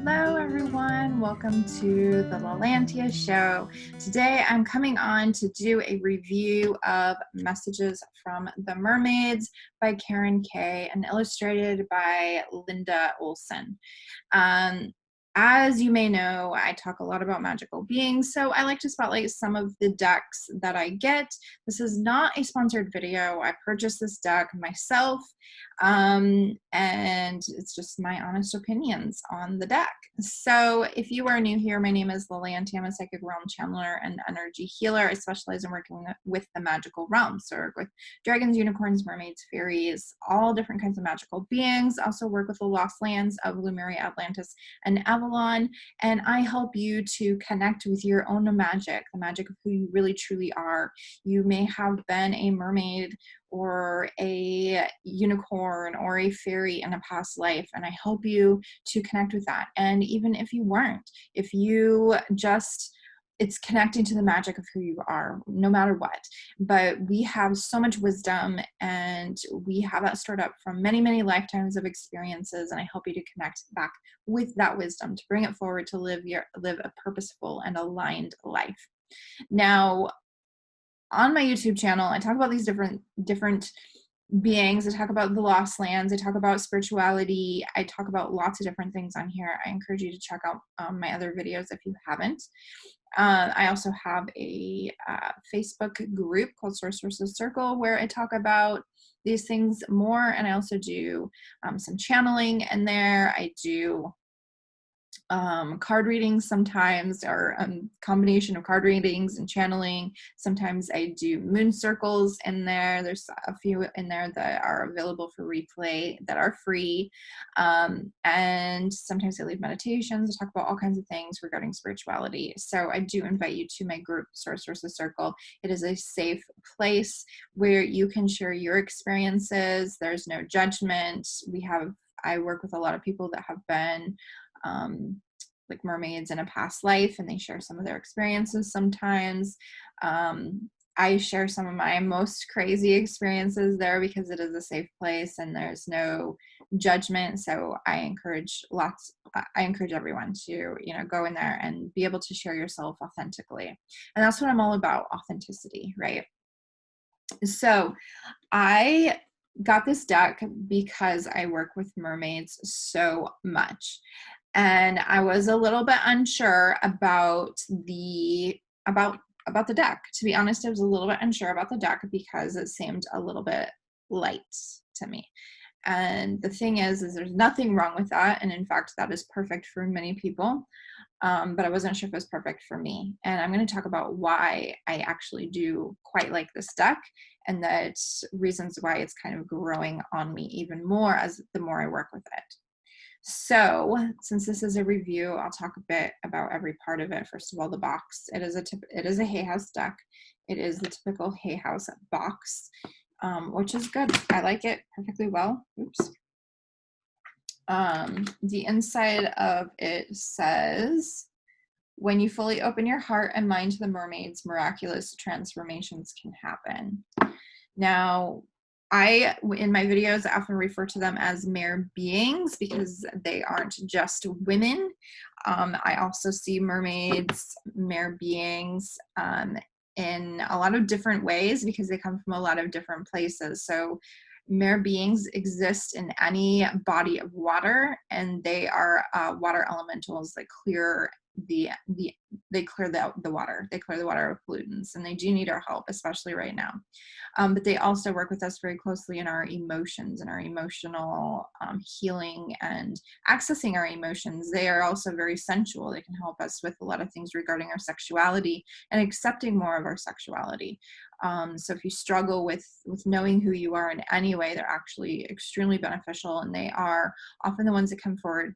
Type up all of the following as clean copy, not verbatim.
Hello everyone, welcome to the Lalantia show. Today I'm coming on to do a review of Messages from the Mermaids by Karen Kay and illustrated by Linda Olsen. As you may know, I talk a lot about magical beings, so I like to spotlight some of the decks that I get. This is not a sponsored video. I purchased this deck myself, and it's just my honest opinions on the deck. So if you are new here, my name is Lalantia. I'm a psychic realm channeler and energy healer. I specialize in working with the magical realm, so I work with dragons, unicorns, mermaids, fairies, all different kinds of magical beings. I also work with the lost lands of Lemuria, Atlantis, and Avalon, and I help you to connect with your own magic, the magic of who you really truly are. You may have been a mermaid or a unicorn or a fairy in a past life, and I help you to connect with that. And even if you weren't, if you just, it's connecting to the magic of who you are, no matter what. But we have so much wisdom, and we have that stored up from many, many lifetimes of experiences, and I help you to connect back with that wisdom, to bring it forward, to live a purposeful and aligned life. Now, on my YouTube channel, I talk about these different beings. I talk about the lost lands. I talk about spirituality. I talk about lots of different things on here. I encourage you to check out my other videos if you haven't. I also have a Facebook group called Sorceress Circle where I talk about these things more, and I also do some channeling in there. I do card readings sometimes, or combination of card readings and channeling. Sometimes I do moon circles in there. There's a few in there that are available for replay that are free. And sometimes I leave meditations. I talk about all kinds of things regarding spirituality. So I do invite you to my group, Sorceress Circle. It is a safe place where you can share your experiences. There's no judgment. I work with a lot of people that have been like mermaids in a past life, and they share some of their experiences sometimes. I share some of my most crazy experiences there because it is a safe place and there's no judgment. So I encourage everyone to, go in there and be able to share yourself authentically. And that's what I'm all about, authenticity, right? So I got this deck because I work with mermaids so much. And I was a little bit unsure about the deck. To be honest, I was a little bit unsure about the deck because it seemed a little bit light to me. And the thing is there's nothing wrong with that. And in fact, that is perfect for many people. But I wasn't sure if it was perfect for me. And I'm going to talk about why I actually do quite like this deck, and that's reasons why it's kind of growing on me even more as the more I work with it. So since this is a review, I'll talk a bit about every part of it. First of all, the box. It is a Hay House deck. It is the typical Hay House box, which is good. I like it perfectly well. Oops. The inside of it says, when you fully open your heart and mind to the mermaids, miraculous transformations can happen. Now, in my videos, I often refer to them as mere beings because they aren't just women. I also see mermaids, mere beings, in a lot of different ways because they come from a lot of different places. So mere beings exist in any body of water, and they are water elementals that clear the water. They clear the water of pollutants, and they do need our help, especially right now. But they also work with us very closely in our emotions and our emotional healing and accessing our emotions. They are also very sensual. They can help us with a lot of things regarding our sexuality and accepting more of our sexuality. So if you struggle with knowing who you are in any way, they're actually extremely beneficial, and they are often the ones that come forward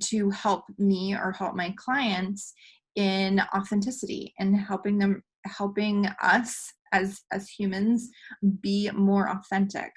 to help me or help my clients in authenticity and helping us as humans be more authentic.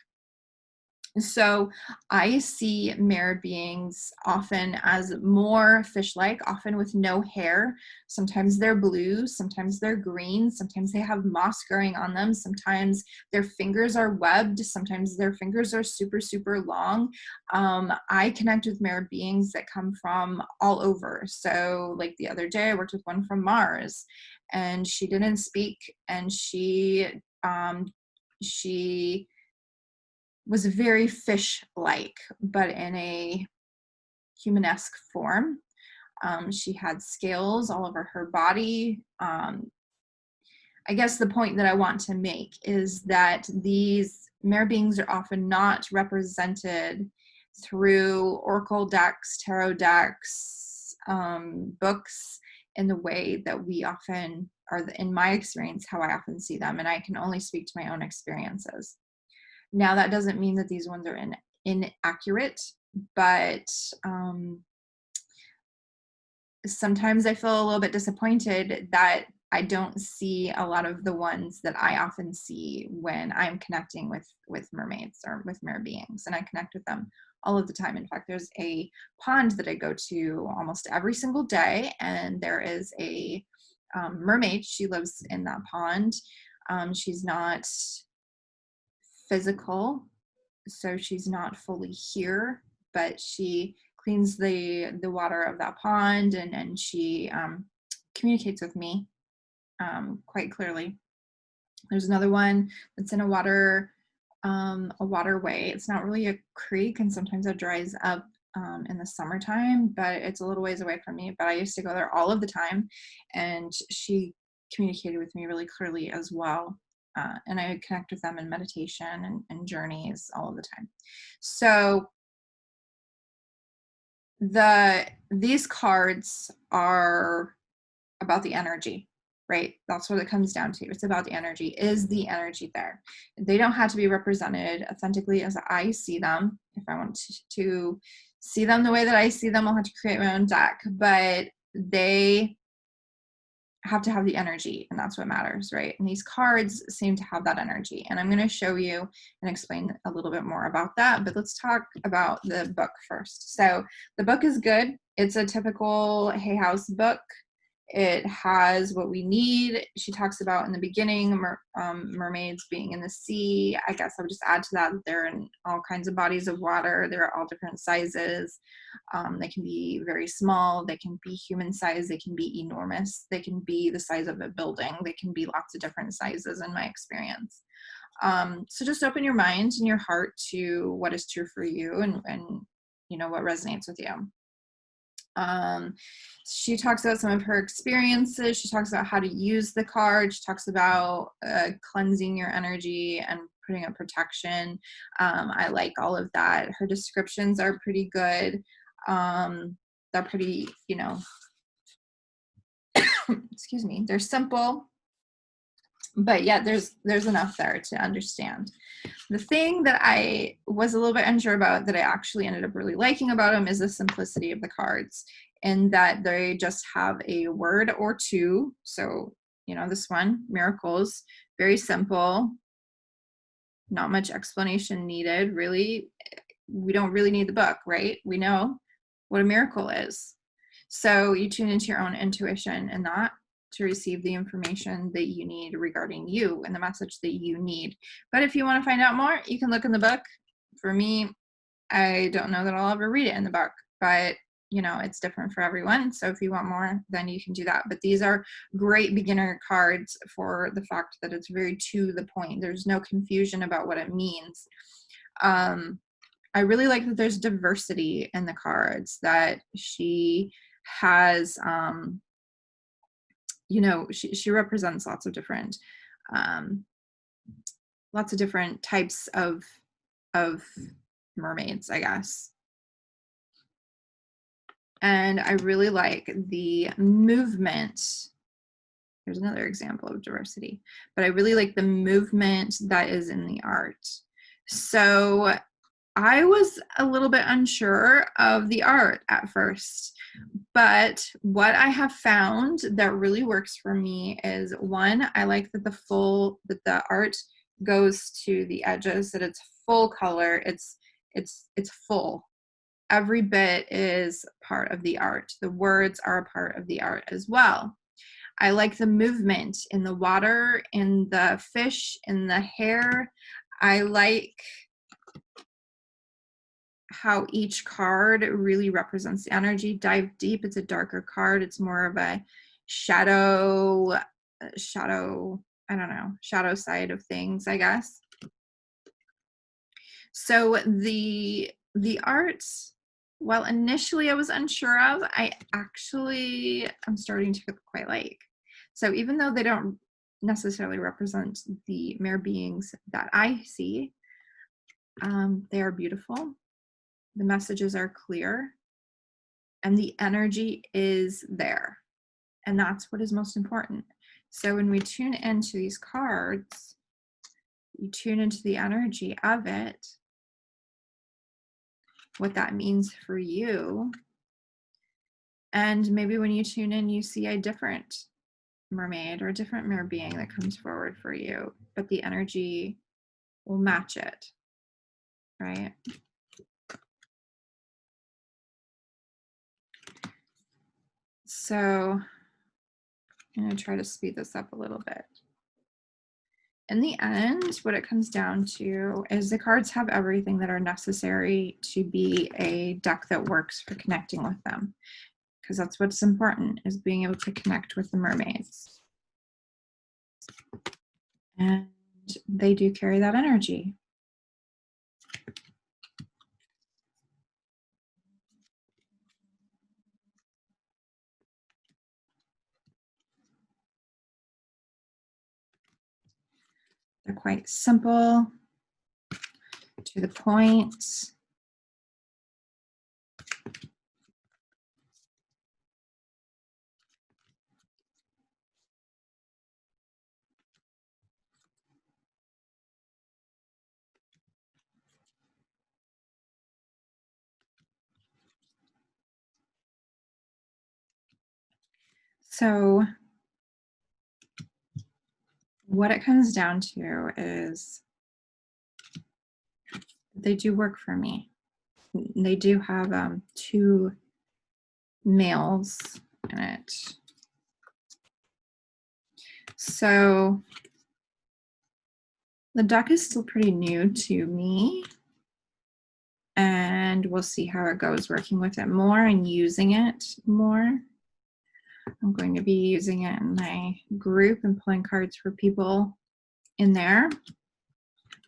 So I see mirror beings often as more fish-like, often with no hair. Sometimes they're blue, sometimes they're green, sometimes they have moss growing on them, sometimes their fingers are webbed, sometimes their fingers are super, super long. I connect with mirror beings that come from all over. So like the other day, I worked with one from Mars, and she didn't speak, and she was very fish-like, but in a humanesque form. She had scales all over her body. I guess the point that I want to make is that these mirror beings are often not represented through oracle decks, tarot decks, books, in the way that we often are, in my experience, how I often see them. And I can only speak to my own experiences. Now, that doesn't mean that these ones are inaccurate, but sometimes I feel a little bit disappointed that I don't see a lot of the ones that I often see when I'm connecting with mermaids or with mirror beings, and I connect with them all of the time. In fact, there's a pond that I go to almost every single day, and there is a mermaid. She lives in that pond. She's not physical, so she's not fully here, but she cleans the water of that pond, and she communicates with me quite clearly. There's another one that's in a waterway. It's not really a creek, and sometimes it dries up in the summertime, but it's a little ways away from me. But I used to go there all of the time, and she communicated with me really clearly as well. And I would connect with them in meditation and journeys all of the time. So these cards are about the energy, right? That's what it comes down to. It's about the energy. Is the energy there? They don't have to be represented authentically as I see them. If I want to see them the way that I see them, I'll have to create my own deck, but they have to have the energy, and that's what matters, right? And these cards seem to have that energy, and I'm going to show you and explain a little bit more about that. But let's talk about the book first. So the book is good. It's a typical Hay House book. It has what we need. She talks about in the beginning mermaids being in the sea. I guess I would just add to that they're in all kinds of bodies of water. They're all different sizes. They can be very small. They can be human size. They can be enormous. They can be the size of a building. They can be lots of different sizes in my experience. So just open your mind and your heart to what is true for you, and you know what resonates with you. She talks about some of her experiences. She talks about how to use the card. She talks about cleansing your energy and putting up protection. I like all of that. Her descriptions are pretty good. They're pretty, excuse me, they're simple, but yeah, there's enough there to understand. The thing that I was a little bit unsure about that I actually ended up really liking about them is the simplicity of the cards, and that they just have a word or two. So, this one, miracles, very simple, not much explanation needed, really. We don't really need the book, right? We know what a miracle is. So you tune into your own intuition and that to receive the information that you need regarding you and the message that you need. But if you want to find out more, you can look in the book. For me, I don't know that I'll ever read it in the book, but it's different for everyone. So if you want more, then you can do that. But these are great beginner cards for the fact that it's very to the point. There's no confusion about what it means. I really like that there's diversity in the cards, that she has, she represents lots of different types of mermaids, I guess. And I really like the movement. There's another example of diversity, but I really like the movement that is in the art. So I was a little bit unsure of the art at first, but what I have found that really works for me is, one, I like that the art goes to the edges, that it's full color. It's full. Every bit is part of the art. The words are a part of the art as well. I like the movement in the water, in the fish, in the hair. I like how each card really represents the energy. Dive Deep, it's a darker card. It's more of a shadow, I don't know, shadow side of things, I guess. So the art, well, initially I was unsure of, I'm starting to quite like. So even though they don't necessarily represent the mere beings that I see, they are beautiful. The messages are clear and the energy is there. And that's what is most important. So when we tune into these cards, you tune into the energy of it, what that means for you. And maybe when you tune in, you see a different mermaid or a different mere being that comes forward for you, but the energy will match it, right? So I'm going to try to speed this up a little bit. In the end, what it comes down to is the cards have everything that are necessary to be a deck that works for connecting with them. Because that's what's important, is being able to connect with the mermaids. And they do carry that energy. They're quite simple, to the point. So what it comes down to is they do work for me. They do have 2 males in it. So the deck is still pretty new to me, and we'll see how it goes working with it more and using it more. I'm going to be using it in my group and pulling cards for people in there.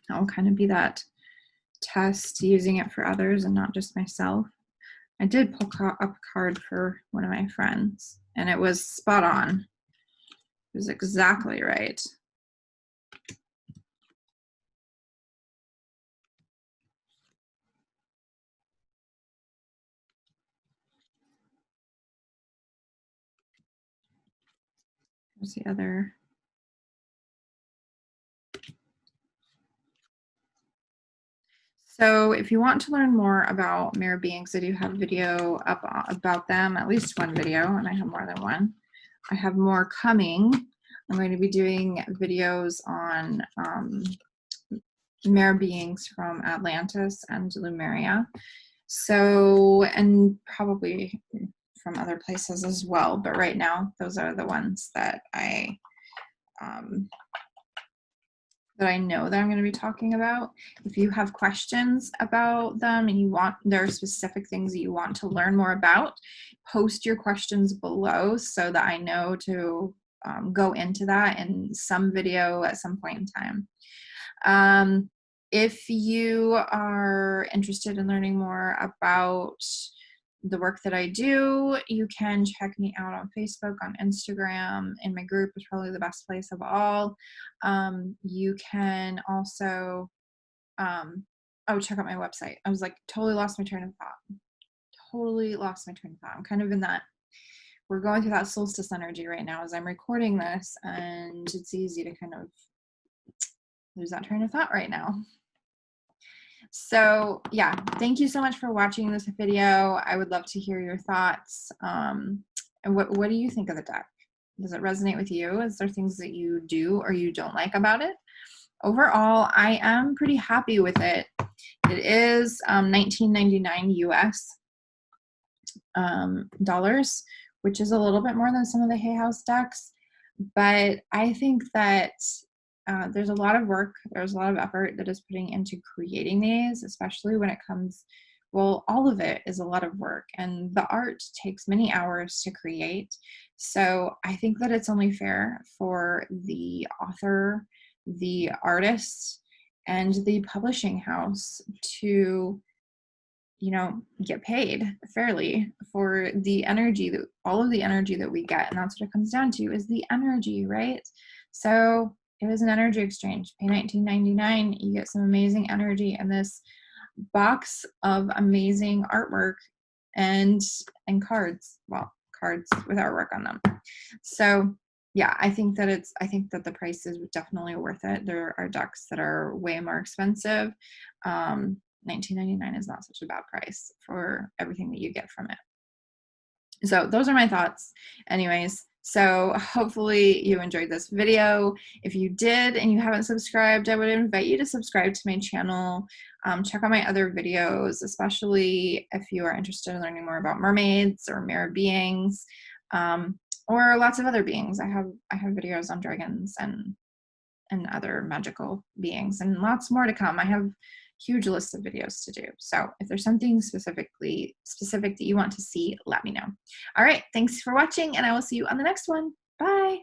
That will kind of be that test, using it for others and not just myself. I did pull up a card for one of my friends, and it was spot on. It was exactly right. There's the other. So if you want to learn more about mirror beings, I do have a video up about them, at least one video, and I have more than one. I have more coming. I'm going to be doing videos on mirror beings from Atlantis and Lemuria. So, and probably from other places as well, but right now those are the ones that I know that I'm going to be talking about. If you have questions about them and there are specific things that you want to learn more about, post your questions below so that I know to go into that in some video at some point in time. If you are interested in learning more about the work that I do, you can check me out on Facebook, on Instagram, and my group is probably the best place of all. You can also, check out my website. I was like, totally lost my train of thought. I'm kind of in that, we're going through that solstice energy right now as I'm recording this, and it's easy to kind of lose that train of thought right now. So yeah, thank you so much for watching this video. I would love to hear your thoughts. And what do you think of the deck? Does it resonate with you? Is there things that you do or you don't like about it? Overall, I am pretty happy with it. It is $19.99 US dollars, which is a little bit more than some of the Hay House decks. But I think that there's a lot of work, there's a lot of effort that is putting into creating these, especially when it comes, well, all of it is a lot of work, and the art takes many hours to create. So I think that it's only fair for the author, the artist, and the publishing house to, you know, get paid fairly for the energy, that all of the energy that we get. And that's what it comes down to, is the energy, right? So it was an energy exchange. Pay $19.99, you get some amazing energy and this box of amazing artwork and cards. Well, cards with artwork on them. So yeah, I think that the price is definitely worth it. There are decks that are way more expensive. $19.99 is not such a bad price for everything that you get from it. So those are my thoughts. Anyways, so hopefully you enjoyed this video. If you did and you haven't subscribed, I would invite you to subscribe to my channel. Check out my other videos, especially if you are interested in learning more about mermaids or mirror beings, or lots of other beings. I have videos on dragons and other magical beings, and lots more to come. I have a huge list of videos to do. So if there's something specific that you want to see, let me know. All right, thanks for watching, and I will see you on the next one. Bye.